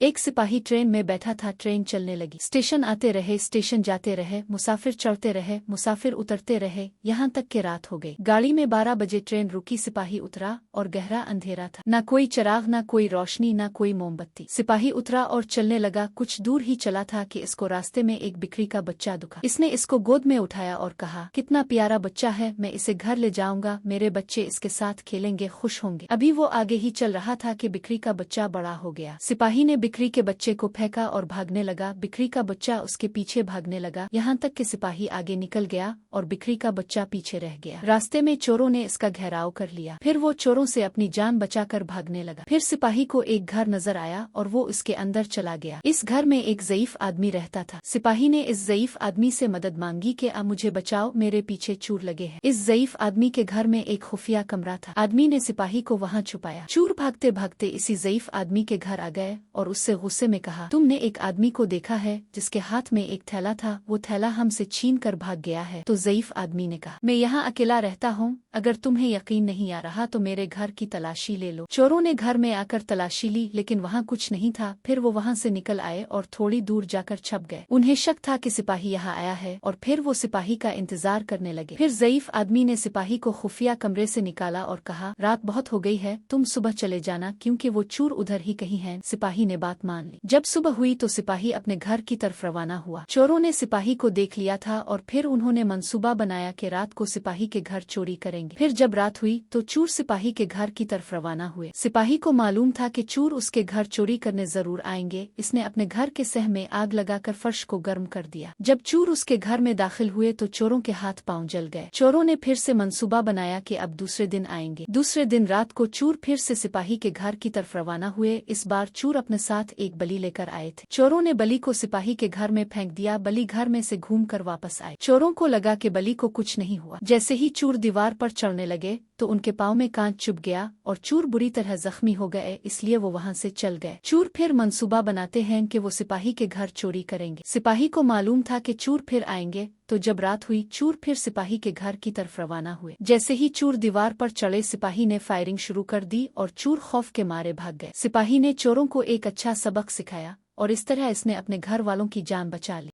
एक सिपाही ट्रेन में बैठा था। ट्रेन चलने लगी। स्टेशन आते रहे, स्टेशन जाते रहे, मुसाफिर चढ़ते रहे, मुसाफिर उतरते रहे, यहाँ तक कि रात हो गई। गाड़ी में 12 बजे ट्रेन रुकी। सिपाही उतरा और गहरा अंधेरा था। ना कोई चिराग, ना कोई रोशनी, ना कोई मोमबत्ती। सिपाही उतरा और चलने लगा। कुछ दूर ही चला था कि इसको रास्ते में एक बिक्री का बच्चा दिखा। इसने इसको गोद में उठाया और कहा, कितना प्यारा बच्चा है, मैं इसे घर ले जाऊंगा, मेरे बच्चे इसके साथ खेलेंगे, खुश होंगे। अभी वो आगे ही चल रहा था कि बिक्री का बच्चा बड़ा हो गया। सिपाही ने बिक्री के बच्चे को फेंका और भागने लगा। बिक्री का बच्चा उसके पीछे भागने लगा, यहाँ तक कि सिपाही आगे निकल गया और बिक्री का बच्चा पीछे रह गया। रास्ते में चोरों ने इसका घेराव कर लिया। फिर वो चोरों से अपनी जान बचाकर भागने लगा। फिर सिपाही को एक घर नजर आया और वो इसके अंदर चला गया। इस घर में एक ज़ईफ आदमी रहता था। सिपाही ने इस ज़ईफ आदमी से मदद मांगी कि आ मुझे बचाओ, मेरे पीछे चोर लगे हैं। इस ज़ईफ आदमी के घर में एक खुफिया कमरा था। आदमी ने सिपाही को वहाँ छुपाया। चोर भागते भागते इसी ज़ईफ आदमी के घर आ गए और उससे गुस्से में कहा, तुमने एक आदमी को देखा है जिसके हाथ में एक थैला था, वो थैला हमसे छीन कर भाग गया है। तो ज़ईफ आदमी ने कहा, मैं यहाँ अकेला रहता हूँ, अगर तुम्हें यकीन नहीं आ रहा तो मेरे घर की तलाशी ले लो। चोरों ने घर में आकर तलाशी ली, लेकिन वहाँ कुछ नहीं था। फिर वो वहाँ से निकल आए और थोड़ी दूर जाकर छप गए। उन्हें शक था कि सिपाही यहाँ आया है और फिर वो सिपाही का इंतजार करने लगे। फिर ज़ईफ आदमी ने सिपाही को खुफिया कमरे से निकाला और कहा, रात बहुत हो गई है, तुम सुबह चले जाना, क्योंकि वो चोर उधर ही कहीं हैं। सिपाही ने बात मान ली। जब सुबह हुई तो सिपाही अपने घर की तरफ रवाना हुआ। चोरों ने सिपाही को देख लिया था और फिर उन्होंने मंसूबा बनाया कि रात को सिपाही के घर चोरी करेंगे। फिर जब रात हुई तो चोर सिपाही के घर की तरफ रवाना हुए। सिपाही को मालूम था कि चोर उसके घर चोरी करने जरूर आएंगे। इसने अपने घर के सह में आग लगाकर फर्श को गर्म कर दिया। जब चोर उसके घर में दाखिल हुए तो चोरों के हाथ पांव जल गए। चोरों ने फिर से मंसूबा बनाया कि अब दूसरे दिन आएंगे। दूसरे दिन रात को चोर फिर से सिपाही के घर की तरफ रवाना हुए। इस बार चोर अपने साथ एक बलि लेकर आए थे। चोरों ने बलि को सिपाही के घर में फेंक दिया। बलि घर में से घूम कर वापस आए। चोरों को लगा कि बलि को कुछ नहीं हुआ। जैसे ही चोर दीवार पर चढ़ने लगे तो उनके पाँव में कांच चुभ गया और चोर बुरी तरह जख्मी हो गए, इसलिए वो वहाँ से चल गए। चोर फिर मंसूबा बनाते हैं कि वो सिपाही के घर चोरी करेंगे। सिपाही को मालूम था कि चोर फिर आएंगे, तो जब रात हुई चोर फिर सिपाही के घर की तरफ रवाना हुए। जैसे ही चोर दीवार पर चढ़े सिपाही ने फायरिंग शुरू कर दी और चोर खौफ के मारे भाग गए। सिपाही ने चोरों को एक अच्छा सबक सिखाया और इस तरह इसने अपने घर वालों की जान बचा ली।